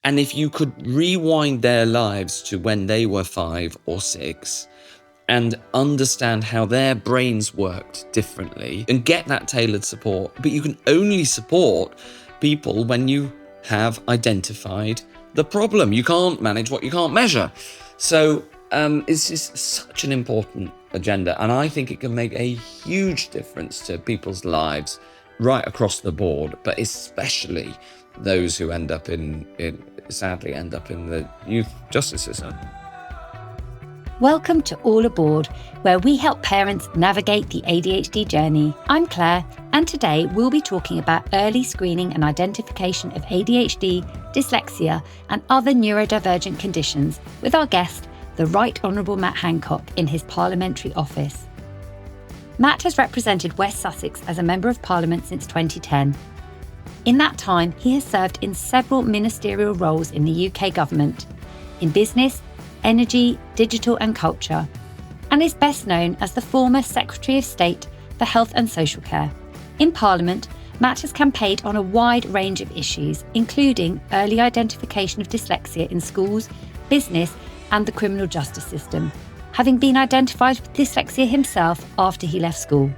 And if you could rewind their lives to when they were 5 or 6 and understand how their brains worked differently and get that tailored support, but you can only support people when you have identified the problem. You can't manage what you can't measure. So it's just such an important agenda, and I think it can make a huge difference to people's lives right across the board, but especially those who sadly end up in the youth justice system. Welcome to All Aboard, where we help parents navigate the ADHD journey. I'm Claire, and today we'll be talking about early screening and identification of ADHD, dyslexia, and other neurodivergent conditions with our guest, the Rt Hon Matt Hancock, in his parliamentary office. Matt has represented West Sussex as a Member of Parliament since 2010. In that time, he has served in several ministerial roles in the UK government, in business, energy, digital and culture, and is best known as the former Secretary of State for Health and Social Care. In Parliament, Matt has campaigned on a wide range of issues, including early identification of dyslexia in schools, business and the criminal justice system, having been identified with dyslexia himself after he left school.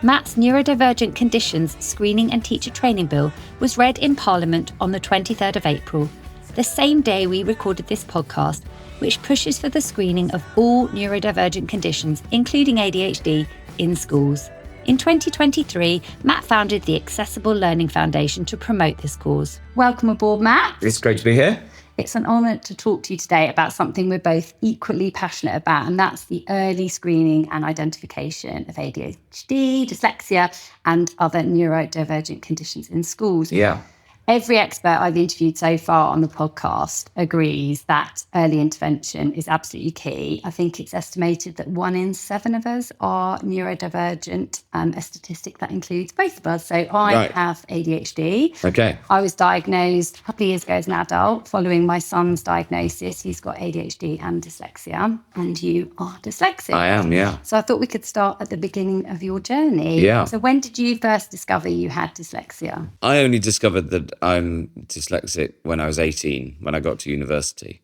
Matt's Neurodivergent Conditions Screening and Teacher Training Bill was read in Parliament on the 23rd of April, the same day we recorded this podcast, which pushes for the screening of all neurodivergent conditions, including ADHD, in schools. In 2023, Matt founded the Accessible Learning Foundation to promote this cause. Welcome aboard, Matt. It's great to be here. It's an honour to talk to you today about something we're both equally passionate about, and that's the early screening and identification of ADHD, dyslexia, and other neurodivergent conditions in schools. Yeah. Every expert I've interviewed so far on the podcast agrees that early intervention is absolutely key. I think it's estimated that 1 in 7 of us are neurodivergent, a statistic that includes both of us. So I have ADHD. Okay. I was diagnosed a couple of years ago as an adult following my son's diagnosis. He's got ADHD and dyslexia, and you are dyslexic. I am, yeah. So I thought we could start at the beginning of your journey. Yeah. So when did you first discover you had dyslexia? I only discovered that I'm dyslexic when I was 18, when I got to university.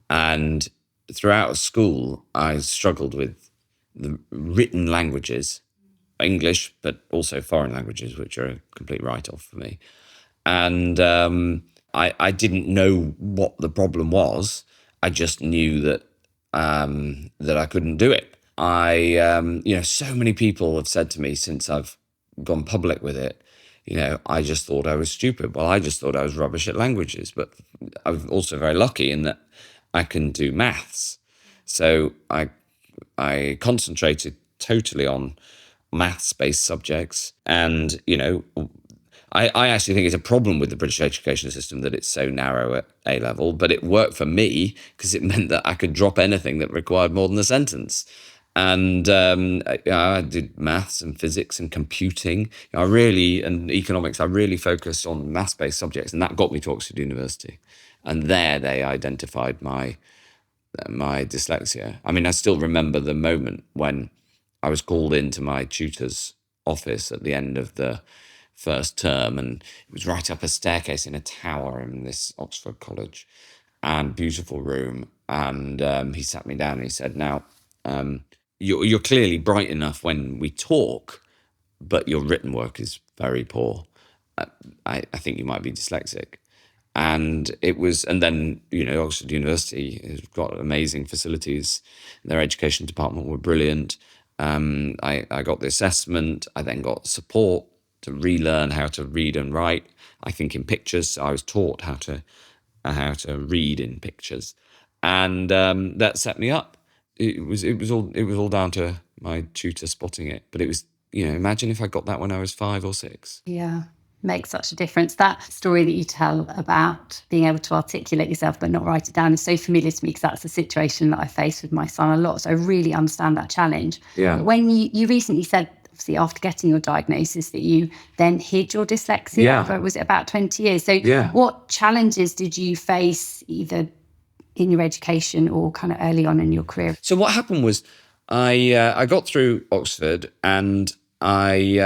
And throughout school, I struggled with the written languages, English, but also foreign languages, which are a complete write-off for me. And I didn't know what the problem was. I just knew that I couldn't do it. So many people have said to me since I've gone public with it, I just thought I was stupid. Well, I just thought I was rubbish at languages, but I'm also very lucky in that I can do maths. So I concentrated totally on maths-based subjects. And, I actually think it's a problem with the British education system that it's so narrow at A-level, but it worked for me because it meant that I could drop anything that required more than a sentence. And I did maths and physics and computing. And economics. I really focused on maths-based subjects, and that got me to Oxford University. And there they identified my dyslexia. I mean, I still remember the moment when I was called into my tutor's office at the end of the first term, and it was right up a staircase in a tower in this Oxford college, and beautiful room. And he sat me down and he said, "Now, you're clearly bright enough when we talk, but your written work is very poor. I think you might be dyslexic." And then Oxford University has got amazing facilities. Their education department were brilliant. I got the assessment. I then got support to relearn how to read and write. I think in pictures. So I was taught how to read in pictures, and that set me up. It was all down to my tutor spotting it. But it was, imagine if I got that when I was 5 or 6. Yeah, makes such a difference. That story that you tell about being able to articulate yourself but not write it down is so familiar to me, because that's the situation that I face with my son a lot. So I really understand that challenge. Yeah. But when you recently said, obviously after getting your diagnosis, that you then hid your dyslexia for, was it about 20 years? So what challenges did you face either in your education or kind of early on in your career? So what happened was I got through Oxford, and I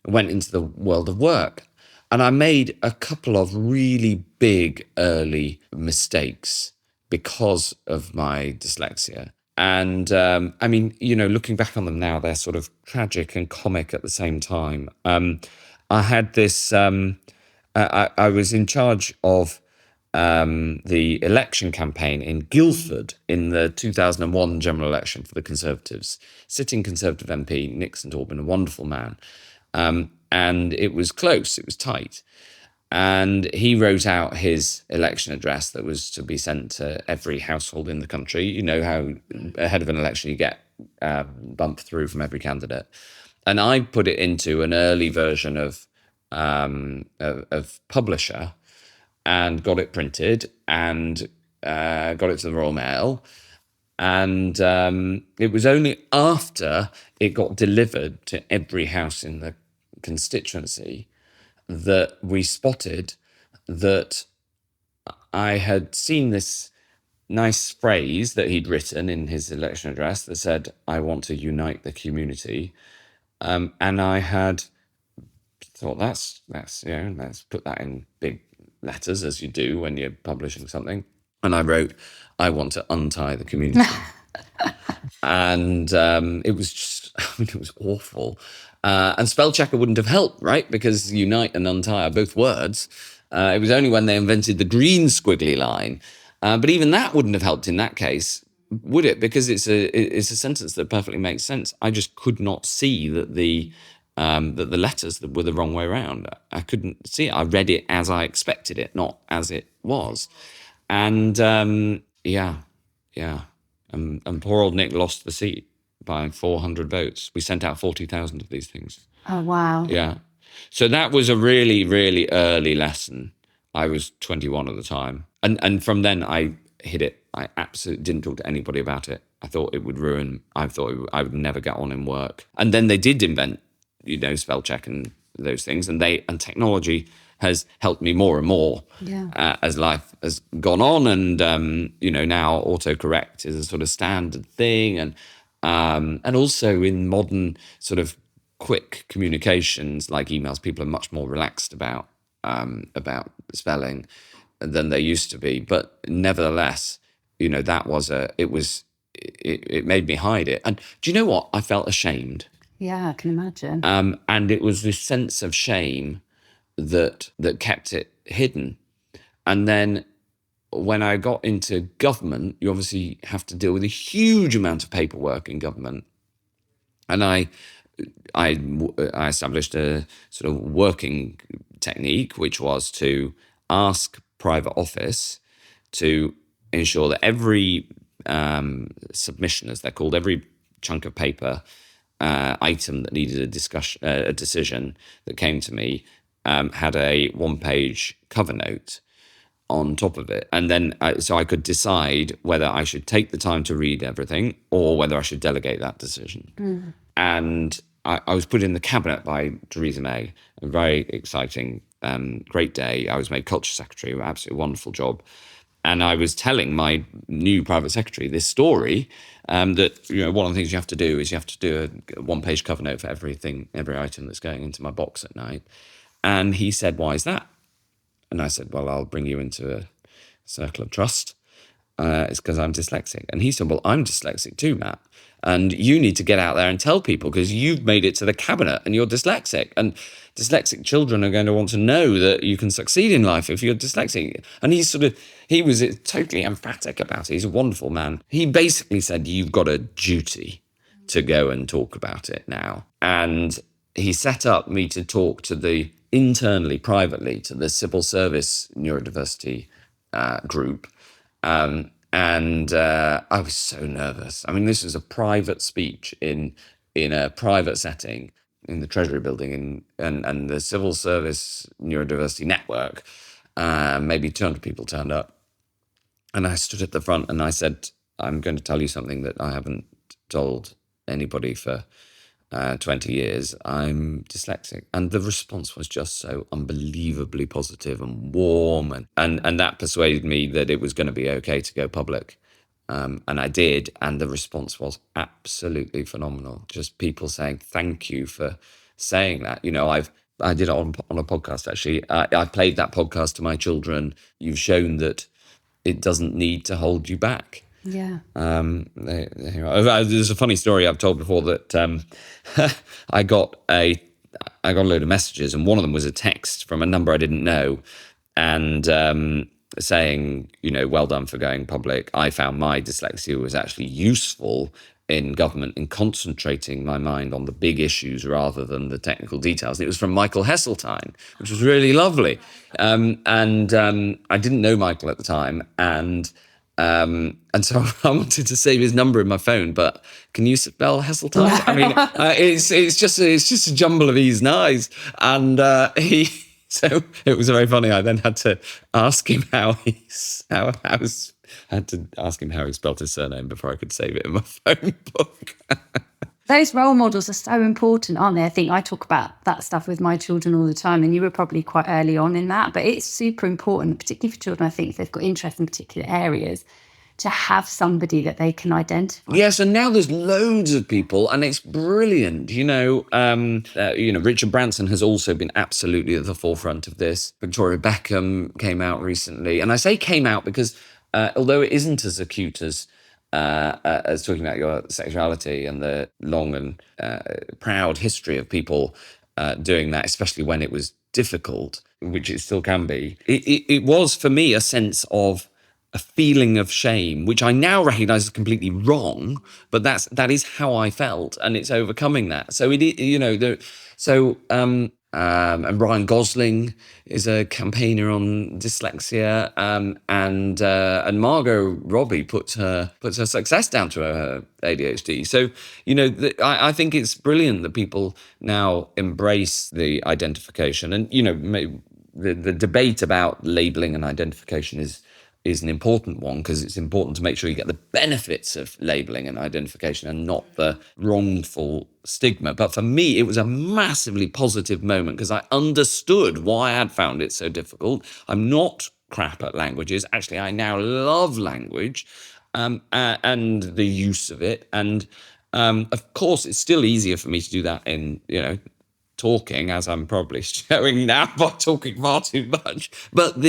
went into the world of work. And I made a couple of really big early mistakes because of my dyslexia. And I mean, looking back on them now, they're sort of tragic and comic at the same time. I had this, I was in charge of the election campaign in Guildford in the 2001 general election for the Conservatives. Sitting Conservative MP, Nick St Aubyn, a wonderful man. And it was close, it was tight. And he wrote out his election address that was to be sent to every household in the country. You know how ahead of an election you get bumped through from every candidate. And I put it into an early version of Publisher and got it printed and got it to the Royal Mail. And it was only after it got delivered to every house in the constituency that we spotted that I had seen this nice phrase that he'd written in his election address that said, "I want to unite the community." And I had thought, let's put that in big letters, as you do when you're publishing something. And I wrote, "I want to untie the community." And it was just, it was awful. And spell checker wouldn't have helped, right? Because unite and untie are both words. It was only when they invented the green squiggly line. But even that wouldn't have helped in that case, would it? Because it's a sentence that perfectly makes sense. I just could not see that the letters were the wrong way around. I couldn't see it. I read it as I expected it, not as it was. And yeah. And poor old Nick lost the seat by 400 votes. We sent out 40,000 of these things. Oh, wow. Yeah. So that was a really, really early lesson. I was 21 at the time. And from then I hid it. I absolutely didn't talk to anybody about it. I thought it would ruin, I thought I would never get on in work. And then they did invent, spell check and those things. And technology has helped me more and more as life has gone on. And, now autocorrect is a sort of standard thing. And also in modern sort of quick communications like emails, people are much more relaxed about spelling than they used to be. But nevertheless, that was it made me hide it. And do you know what? I felt ashamed. Yeah, I can imagine. And it was this sense of shame that kept it hidden. And then when I got into government, you obviously have to deal with a huge amount of paperwork in government. And I established a sort of working technique, which was to ask private office to ensure that every submission, as they're called, every chunk of paper, item that needed a decision that came to me, had a one-page cover note on top of it. And then so I could decide whether I should take the time to read everything or whether I should delegate that decision. And I was put in the cabinet by Theresa May, a very exciting, great day. I was made culture secretary, an absolutely wonderful job. And I was telling my new private secretary this story, that one of the things you have to do is you have to do a one-page cover note for every item that's going into my box at night. And he said, "Why is that?" And I said, "Well, I'll bring you into a circle of trust. It's because I'm dyslexic." And he said, "Well, I'm dyslexic too, Matt. And you need to get out there and tell people because you've made it to the cabinet and you're dyslexic. And dyslexic children are going to want to know that you can succeed in life if you're dyslexic." And he was totally emphatic about it. He's a wonderful man. He basically said, "You've got a duty to go and talk about it now." And he set up me to talk to internally, privately, to the civil service neurodiversity group. And I was so nervous. I mean, this was a private speech in a private setting in the Treasury building and the Civil Service Neurodiversity Network. Maybe 200 people turned up. And I stood at the front and I said, "I'm going to tell you something that I haven't told anybody for 20 years. I'm dyslexic." And the response was just so unbelievably positive and warm. And that persuaded me that it was going to be okay to go public. And I did. And the response was absolutely phenomenal. Just people saying, "Thank you for saying that." I did it on a podcast, actually. I played that podcast to my children. You've shown that it doesn't need to hold you back. Yeah. There's a funny story I've told before that I got a load of messages, and one of them was a text from a number I didn't know, and saying, well done for going public. I found my dyslexia was actually useful in government in concentrating my mind on the big issues rather than the technical details. And it was from Michael Heseltine, which was really lovely. And I didn't know Michael at the time, and so I wanted to save his number in my phone, but can you spell Heseltine? I mean, it's just a jumble of E's and I's, and so it was very funny. I then had to ask him how he spelled his surname before I could save it in my phone book. Those role models are so important, aren't they? I think I talk about that stuff with my children all the time, and you were probably quite early on in that, but it's super important, particularly for children, I think, if they've got interest in particular areas, to have somebody that they can identify. Yes, and now there's loads of people, and it's brilliant. Richard Branson has also been absolutely at the forefront of this. Victoria Beckham came out recently, and I say came out because although it isn't as acute as talking about your sexuality and the long and proud history of people doing that, especially when it was difficult, which it still can be, it was for me a sense of a feeling of shame, which I now recognise is completely wrong, but that is how I felt, and it's overcoming that. So and Ryan Gosling is a campaigner on dyslexia, and Margot Robbie puts her success down to her ADHD. So I think it's brilliant that people now embrace the identification, and the debate about labelling and identification is an important one, because it's important to make sure you get the benefits of labelling and identification and not the wrongful stigma. But for me, it was a massively positive moment because I understood why I had found it so difficult. I'm not crap at languages. Actually, I now love language and the use of it. And of course, it's still easier for me to do that in, talking, as I'm probably showing now by talking far too much. But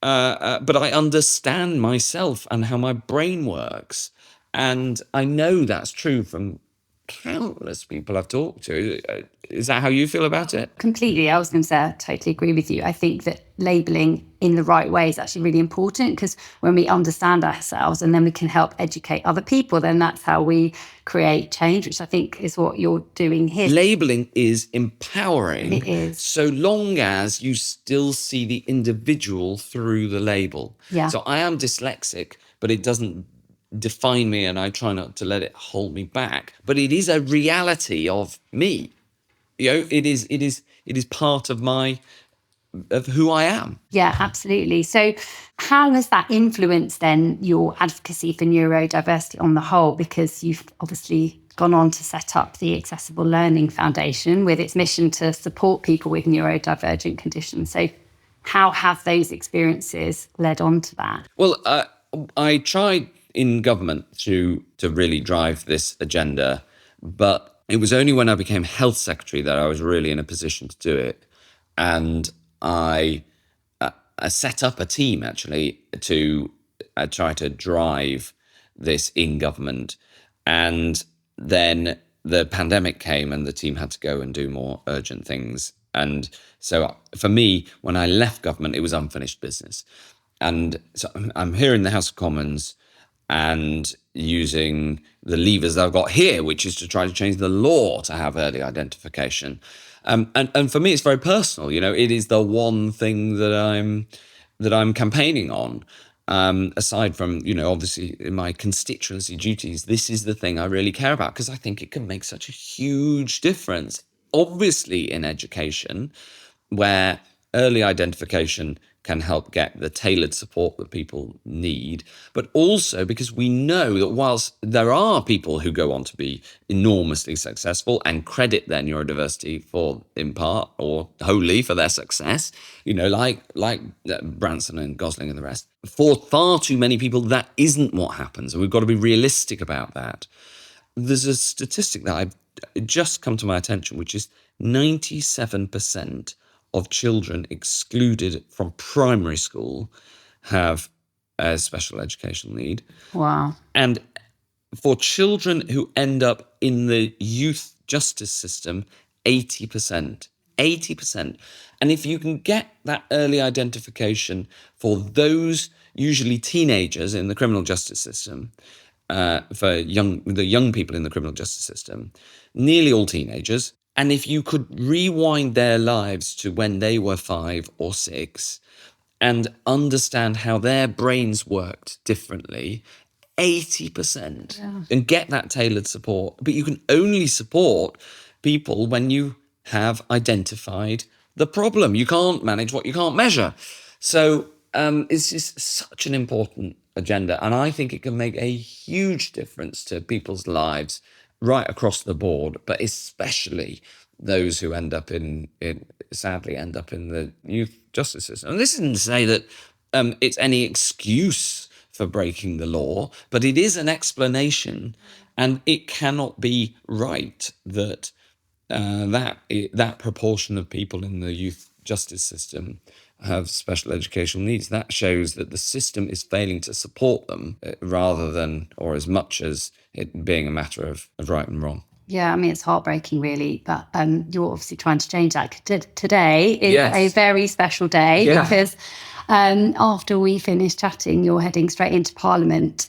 but I understand myself and how my brain works. And I know that's true from countless people I've talked to. Is that how you feel about it? Completely. I was going to say, I totally agree with you. I think that labelling in the right way is actually really important, because when we understand ourselves and then we can help educate other people, then that's how we create change, which I think is what you're doing here. Labelling is empowering. It is. So long as you still see the individual through the label. Yeah. So I am dyslexic, but it doesn't define me, and I try not to let it hold me back. But it is a reality of me. It is part of who I am. Yeah, absolutely. So how has that influenced then your advocacy for neurodiversity on the whole? Because you've obviously gone on to set up the Accessible Learning Foundation with its mission to support people with neurodivergent conditions. So how have those experiences led on to that? Well, I tried in government to really drive this agenda, but it was only when I became health secretary that I was really in a position to do it. And I set up a team, actually, to try to drive this in government. And then the pandemic came and the team had to go and do more urgent things. And so for me, when I left government, it was unfinished business. And so I'm here in the House of Commons and using the levers that I've got here, which is to try to change the law to have early identification. And for me, it's very personal. It is the one thing that I'm campaigning on. Aside from, obviously in my constituency duties, this is the thing I really care about, because I think it can make such a huge difference. Obviously in education, where early identification can help get the tailored support that people need, but also because we know that whilst there are people who go on to be enormously successful and credit their neurodiversity in part or wholly for their success, like Branson and Gosling and the rest, for far too many people, that isn't what happens. And we've got to be realistic about that. There's a statistic that I've just come to my attention, which is 97% of children excluded from primary school have a special educational need. Wow. And for children who end up in the youth justice system, 80%. 80%. And if you can get that early identification for those usually teenagers in the criminal justice system, for the young people in the criminal justice system, nearly all teenagers, and if you could rewind their lives to when they were 5 or 6 and understand how their brains worked differently, 80%, and get that tailored support. But you can only support people when you have identified the problem. You can't manage what you can't measure. So it's just such an important agenda. And I think it can make a huge difference to people's lives right across the board, but especially those who sadly end up in the youth justice system. And this isn't to say that it's any excuse for breaking the law, but it is an explanation, and it cannot be right that that proportion of people in the youth justice system have special educational needs. That shows that the system is failing to support them rather than, or as much as it being a matter of right and wrong. Yeah, I mean, it's heartbreaking, really, but you're obviously trying to change that. Today is a very special day because after we finish chatting, you're heading straight into Parliament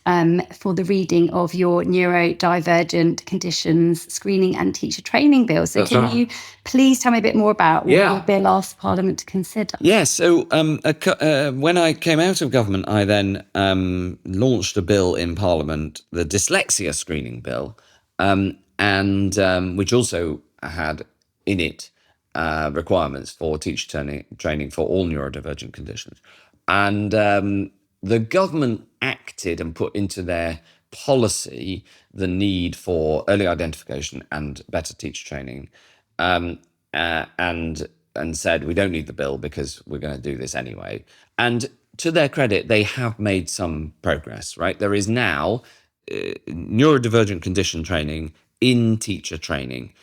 for the reading of your Neurodivergent Conditions Screening and Teacher Training Bill. So can you please tell me a bit more about what your bill asked Parliament to consider? Yeah, so when I came out of government, I then launched a bill in Parliament, the Dyslexia Screening Bill, and which also had in it requirements for teacher training for all neurodivergent conditions. And the government acted and put into their policy the need for early identification and better teacher training, and said, we don't need the bill because we're going to do this anyway. And to their credit, they have made some progress, right? There is now neurodivergent condition training in teacher training.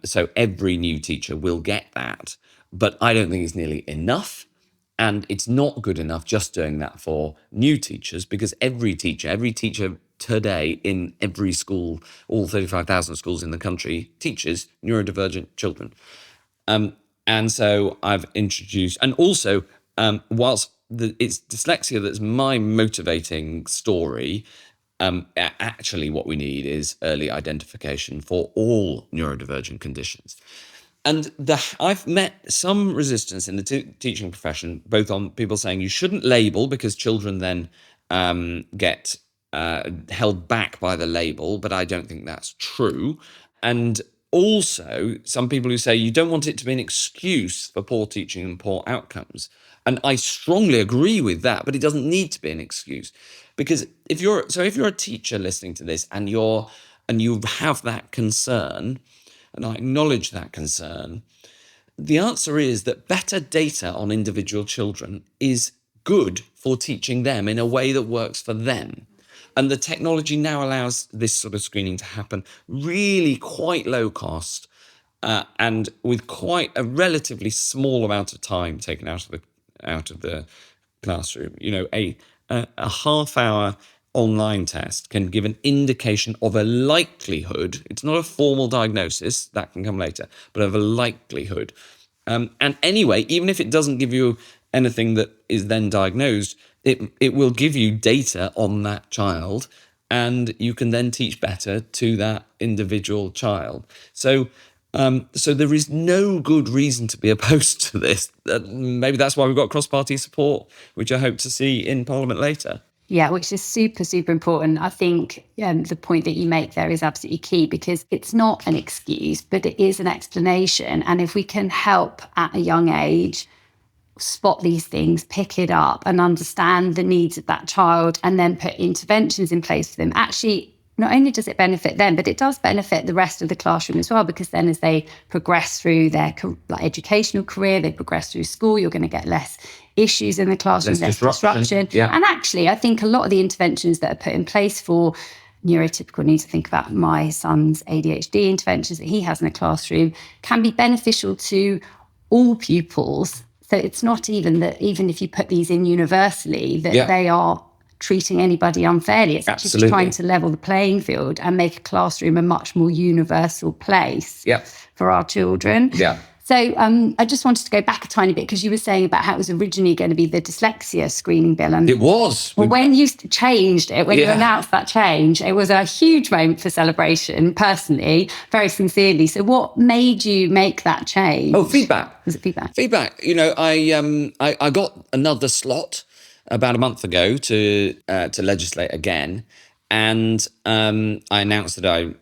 So every new teacher will get that. But I don't think it's nearly enough. And it's not good enough just doing that for new teachers, because every teacher today in every school, all 35,000 schools in the country, teaches neurodivergent children. And so I've introduced, and also whilst it's dyslexia that's my motivating story, actually what we need is early identification for all neurodivergent conditions. And I've met some resistance in the teaching profession, both on people saying you shouldn't label because children then get held back by the label, but I don't think that's true. And also some people who say you don't want it to be an excuse for poor teaching and poor outcomes. And I strongly agree with that, but it doesn't need to be an excuse. Because if you're a teacher listening to this and you have that concern, and I acknowledge that concern, the answer is that better data on individual children is good for teaching them in a way that works for them. And the technology now allows this sort of screening to happen really quite low cost and with quite a relatively small amount of time taken out of the classroom. You know, a half-hour online test can give an indication of a likelihood. It's not a formal diagnosis, that can come later, but of a likelihood. And anyway, even if it doesn't give you anything that is then diagnosed, it will give you data on that child, and you can then teach better to that individual child. So there is no good reason to be opposed to this. Maybe that's why we've got cross-party support, which I hope to see in Parliament later. Yeah, which is super, super important. I think the point that you make there is absolutely key, because it's not an excuse, but it is an explanation. And if we can help at a young age spot these things, pick it up and understand the needs of that child, and then put interventions in place for them, actually, not only does it benefit them, but it does benefit the rest of the classroom as well, because then as they progress through their educational career, they progress through school, you're going to get less issues in the classroom, less disruption. Yeah. And actually, I think a lot of the interventions that are put in place for neurotypical needs, I think about my son's ADHD interventions that he has in a classroom, can be beneficial to all pupils. So it's not even that, even if you put these in universally, that they are treating anybody unfairly. It's actually just trying to level the playing field and make a classroom a much more universal place for our children. So I just wanted to go back a tiny bit, because you were saying about how it was originally going to be the dyslexia screening bill. And it was. Well, when you changed it, when you announced that change, it was a huge moment for celebration, personally, very sincerely. So what made you make that change? Oh, feedback. Was it feedback? Feedback. You know, I got another slot about a month ago to legislate again. And I announced that I,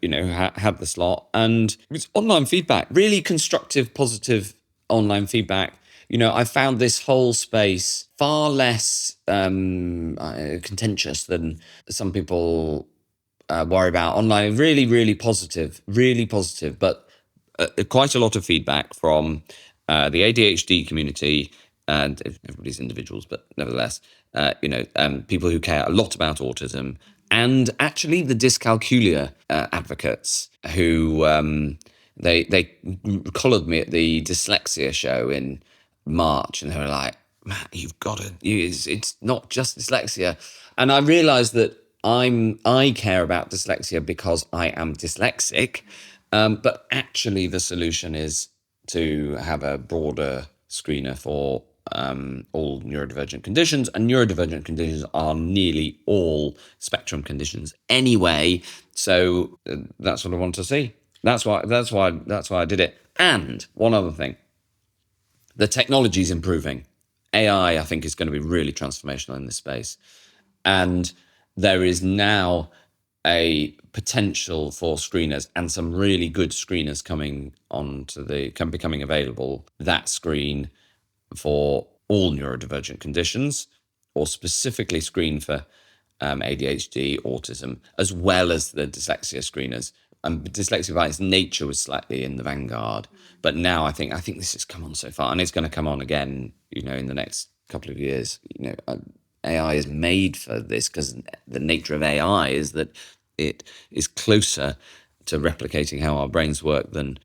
had the slot, and it was online feedback, really constructive, positive online feedback. I found this whole space far less contentious than some people worry about online. Really, really positive, but quite a lot of feedback from the ADHD community, and everybody's individuals, but nevertheless, people who care a lot about autism. And actually the dyscalculia advocates who they collared me at the Dyslexia show in March, and they were like, Matt, you've got to, it's not just dyslexia. And I realised that I care about dyslexia because I am dyslexic, but actually the solution is to have a broader screener for all neurodivergent conditions, and neurodivergent conditions are nearly all spectrum conditions anyway. So that's what I want to see. That's why I did it. And one other thing, the technology is improving. AI, I think, is going to be really transformational in this space, and there is now a potential for screeners, and some really good screeners becoming available that screen for all neurodivergent conditions, or specifically screen for ADHD, autism, as well as the dyslexia screeners. Dyslexia by its nature was slightly in the vanguard, but now I think this has come on so far, and it's going to come on again, in the next couple of years. AI is made for this, because the nature of AI is that it is closer to replicating how our brains work than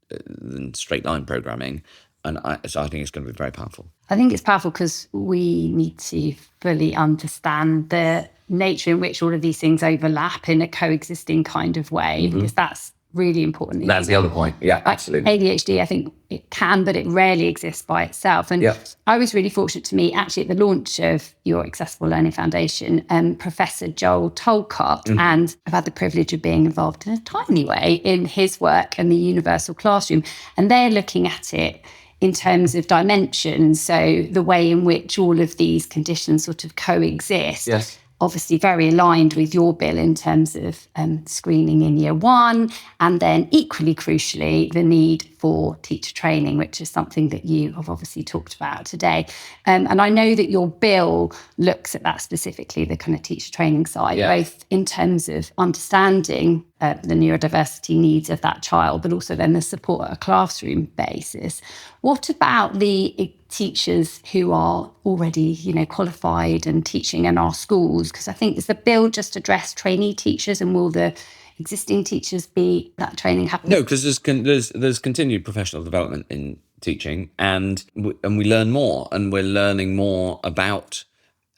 straight line programming. So I think it's going to be very powerful. I think it's powerful because we need to fully understand the nature in which all of these things overlap in a coexisting kind of way, because that's really important. That's the other point. Yeah, absolutely. ADHD, I think it can, but it rarely exists by itself. And I was really fortunate to meet, actually, at the launch of your Accessible Learning Foundation, Professor Joel Tolcott, and I've had the privilege of being involved in a tiny way in his work and the universal classroom. And they're looking at it in terms of dimensions, so the way in which all of these conditions sort of coexist. Yes. Obviously very aligned with your bill in terms of screening in year one, and then equally crucially, the need for teacher training, which is something that you have obviously talked about today. And I know that your bill looks at that specifically, the kind of teacher training side, both in terms of understanding the neurodiversity needs of that child, but also then the support at a classroom basis. What about the teachers who are already, qualified and teaching in our schools? Because I think, does the bill just address trainee teachers, and will the existing teachers be that training happening? No, because there's continued professional development in teaching, and we learn more, and we're learning more about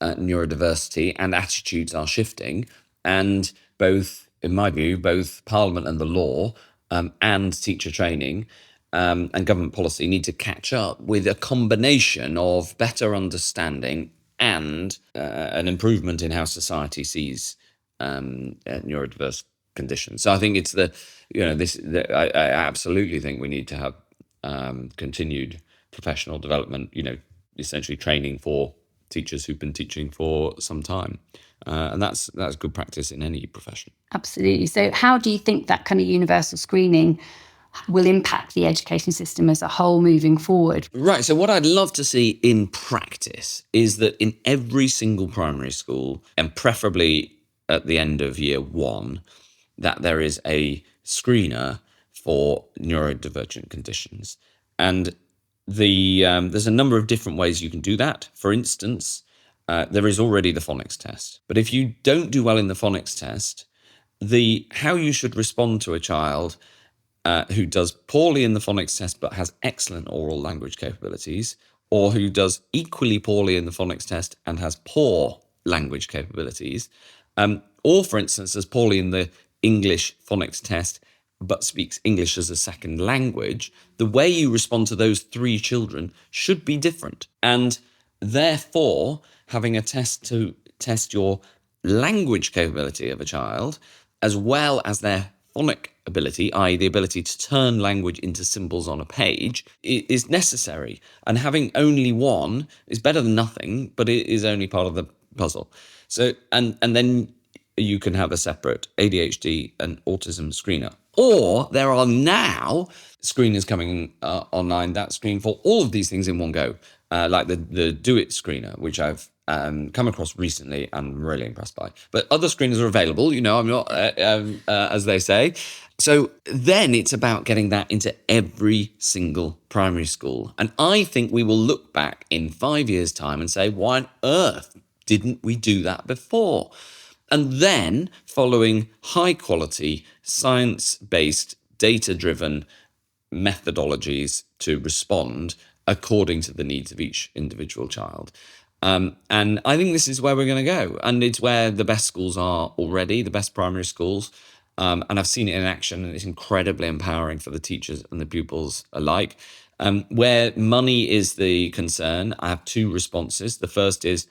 neurodiversity, and attitudes are shifting, and both, in my view, both Parliament and the law, and teacher training and government policy need to catch up with a combination of better understanding and an improvement in how society sees neurodiverse conditions. So I think it's I absolutely think we need to have continued professional development, essentially training for teachers who've been teaching for some time. And that's good practice in any profession. Absolutely. So how do you think that kind of universal screening will impact the education system as a whole moving forward? Right. So what I'd love to see in practice is that in every single primary school, and preferably at the end of year one, that there is a screener for neurodivergent conditions. And there's a number of different ways you can do that. For instance, there is already the phonics test. But if you don't do well in the phonics test, how you should respond to a child who does poorly in the phonics test but has excellent oral language capabilities, or who does equally poorly in the phonics test and has poor language capabilities, or, for instance, does poorly in the English phonics test but speaks English as a second language, the way you respond to those three children should be different. And therefore, having a test to test your language capability of a child, as well as their phonic ability, i.e. the ability to turn language into symbols on a page, is necessary. And having only one is better than nothing, but it is only part of the puzzle. So, and then you can have a separate ADHD and autism screener. Or there are now screeners coming online that screen for all of these things in one go, like the Do It screener, which I've come across recently and I'm really impressed by. But other screeners are available, I'm not, as they say. So then it's about getting that into every single primary school. And I think we will look back in 5 years' time and say, why on earth didn't we do that before? And then following high quality, science-based, data-driven methodologies to respond according to the needs of each individual child. And I think this is where we're going to go. And it's where the best schools are already, the best primary schools. And I've seen it in action, and it's incredibly empowering for the teachers and the pupils alike. Where money is the concern, I have two responses. The first is,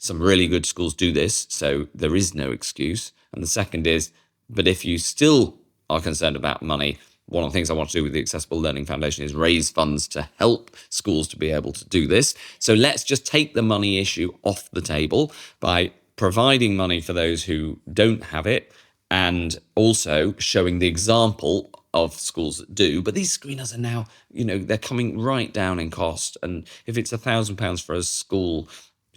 some really good schools do this, so there is no excuse. And the second is, but if you still are concerned about money, one of the things I want to do with the Accessible Learning Foundation is raise funds to help schools to be able to do this. So let's just take the money issue off the table by providing money for those who don't have it, and also showing the example of schools that do. But these screeners are now, they're coming right down in cost. And if it's £1,000 for a school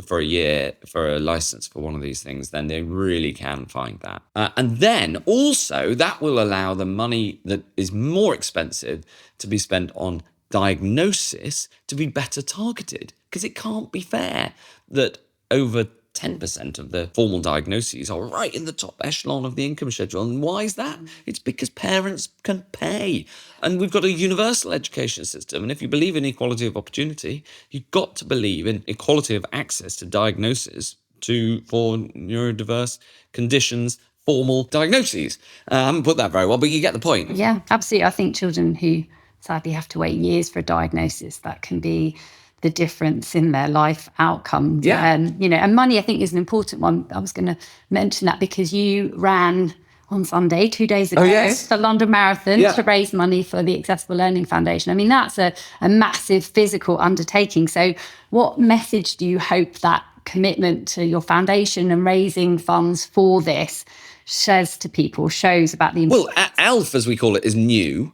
for a year for a license for one of these things, then they really can find that. And then also that will allow the money that is more expensive to be spent on diagnosis to be better targeted, because it can't be fair that over 10% of the formal diagnoses are right in the top echelon of the income schedule. And why is that? It's because parents can pay. And we've got a universal education system. And if you believe in equality of opportunity, you've got to believe in equality of access to diagnosis for neurodiverse conditions, formal diagnoses. I haven't put that very well, but you get the point. Yeah, absolutely. I think children who sadly have to wait years for a diagnosis, that can be the difference in their life outcomes. Yeah. And money, I think, is an important one. I was going to mention that because you ran on Sunday, 2 days ago, the London Marathon to raise money for the Accessible Learning Foundation. I mean, that's a massive physical undertaking. So what message do you hope that commitment to your foundation and raising funds for this says to people, shows about the importance? Well, ALF, as we call it, is new.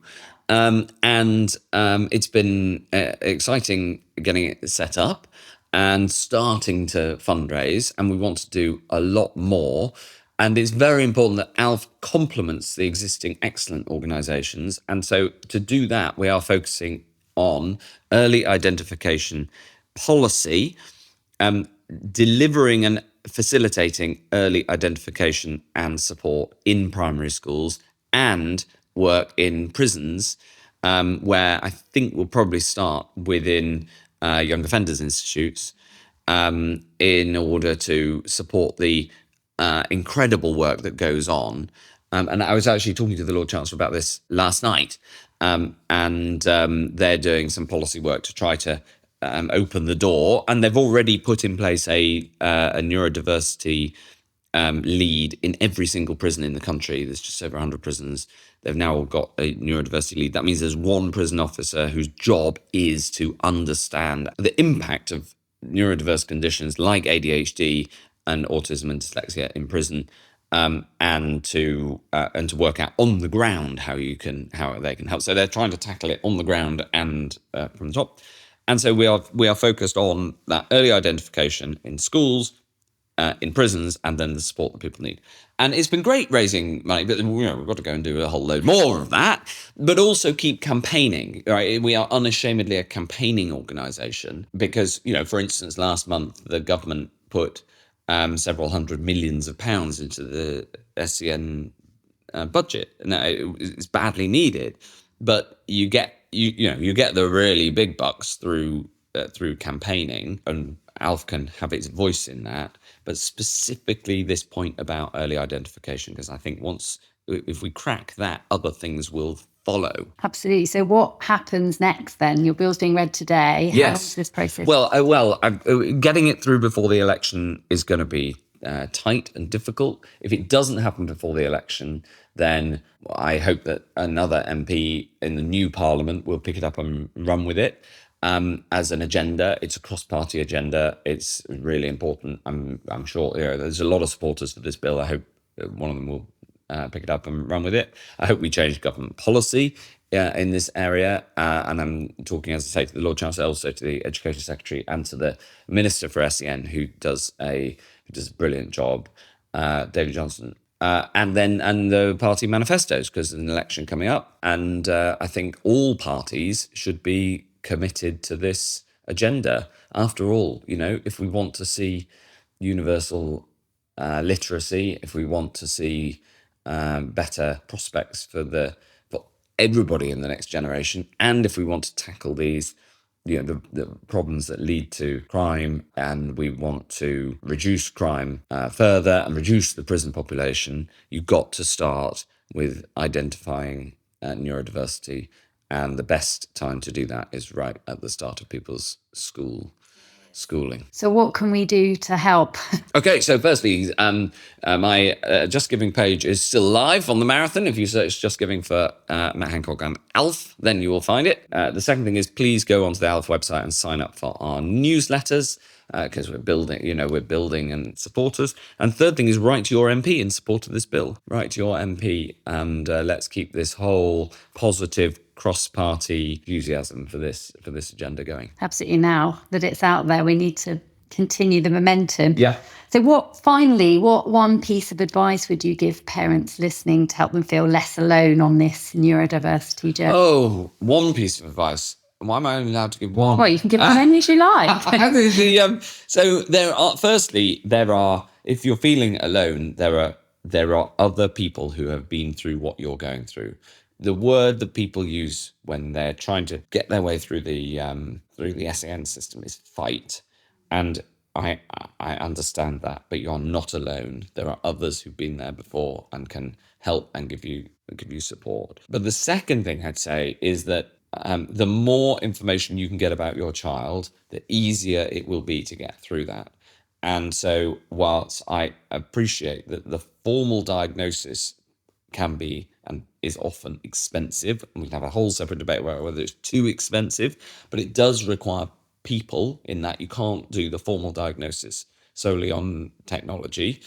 And it's been exciting getting it set up and starting to fundraise. And we want to do a lot more. And it's very important that ALF complements the existing excellent organisations. And so to do that, we are focusing on early identification policy, delivering and facilitating early identification and support in primary schools, and work in prisons, where I think we'll probably start within young offenders institutes, in order to support the incredible work that goes on. And I was actually talking to the Lord Chancellor about this last night, and they're doing some policy work to try to open the door. And they've already put in place a neurodiversity lead in every single prison in the country. There's just over 100 prisons. They've now got a neurodiversity lead. That means there's one prison officer whose job is to understand the impact of neurodiverse conditions like ADHD and autism and dyslexia in prison, and to work out on the ground how they can help. So they're trying to tackle it on the ground and from the top. And so we are focused on that early identification in schools, in prisons, and then the support that people need. And it's been great raising money, but we've got to go and do a whole load more of that, but also keep campaigning, right? We are unashamedly a campaigning organisation because, for instance, last month, the government put several hundred millions of pounds into the SCN budget. Now, it's badly needed, but you get the really big bucks through campaigning, and ALF can have its voice in that. But specifically this point about early identification, because I think if we crack that, other things will follow. Absolutely. So what happens next then? Your bill's being read today. Yes. How is this process? Getting it through before the election is going to be tight and difficult. If it doesn't happen before the election, then I hope that another MP in the new Parliament will pick it up and run with it. As an agenda, it's a cross-party agenda. It's really important. I'm sure there's a lot of supporters for this bill. I hope one of them will pick it up and run with it. I hope we change government policy in this area. And I'm talking, as I say, to the Lord Chancellor, also to the Education Secretary and to the Minister for SEN, who does a brilliant job, David Johnson. And the party manifestos, because there's an election coming up. And I think all parties should be committed to this agenda. After all, if we want to see universal literacy, if we want to see better prospects for everybody in the next generation, and if we want to tackle these the problems that lead to crime, and we want to reduce crime further and reduce the prison population, you've got to start with identifying neurodiversity. And the best time to do that is right at the start of people's schooling. So what can we do to help? Okay, so firstly, my Just Giving page is still live on the Marathon. If you search Just Giving for Matt Hancock and ALF, then you will find it. The second thing is, please go onto the ALF website and sign up for our newsletters, because we're building and support us. And third thing is, write to your MP in support of this bill. Write to your MP, and let's keep this whole positive cross-party enthusiasm for this agenda going. Absolutely. Now that it's out there, we need to continue the momentum. Yeah. So what one piece of advice would you give parents listening to help them feel less alone on this neurodiversity journey? Oh, one piece of advice. Why am I only allowed to give one? Well, you can give as many as you like. So there are, if you're feeling alone, there are other people who have been through what you're going through. The word that people use when they're trying to get their way through the SEN system is fight. And I understand that, but you're not alone. There are others who've been there before and can help and give you support. But the second thing I'd say is that the more information you can get about your child, the easier it will be to get through that. And so whilst I appreciate that the formal diagnosis can be and is often expensive, and we can have a whole separate debate about whether it's too expensive, but it does require people, in that you can't do the formal diagnosis solely on technology,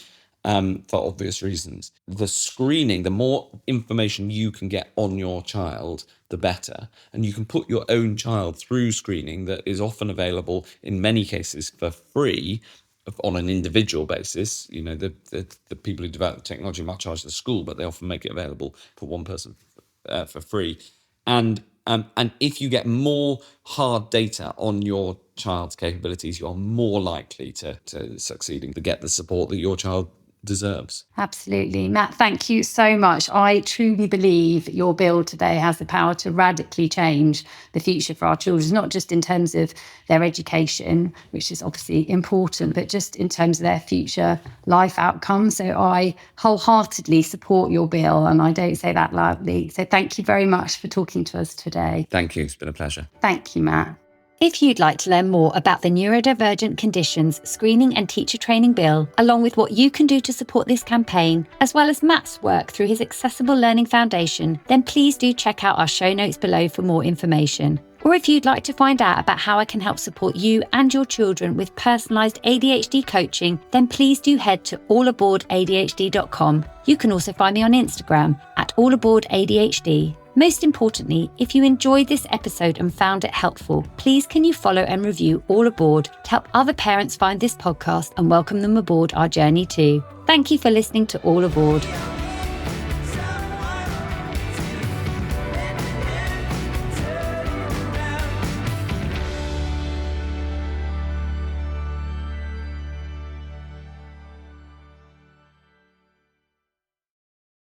for obvious reasons. The screening, the more information you can get on your child, the better. And you can put your own child through screening that is often available, in many cases, for free, on an individual basis. The people who develop the technology might charge the school, but they often make it available for one person for free. And if you get more hard data on your child's capabilities, you're more likely to succeeding, to get the support that your child deserves. Absolutely. Matt, thank you so much. I truly believe your bill today has the power to radically change the future for our children, not just in terms of their education, which is obviously important, but just in terms of their future life outcomes. So I wholeheartedly support your bill, and I don't say that loudly. So thank you very much for talking to us today. Thank you. It's been a pleasure. Thank you, Matt. If you'd like to learn more about the Neurodivergent Conditions Screening and Teacher Training Bill, along with what you can do to support this campaign, as well as Matt's work through his Accessible Learning Foundation, then please do check out our show notes below for more information. Or if you'd like to find out about how I can help support you and your children with personalised ADHD coaching, then please do head to allaboardadhd.com. You can also find me on Instagram at allaboardadhd. Most importantly, if you enjoyed this episode and found it helpful, please can you follow and review All Aboard to help other parents find this podcast and welcome them aboard our journey too. Thank you for listening to All Aboard.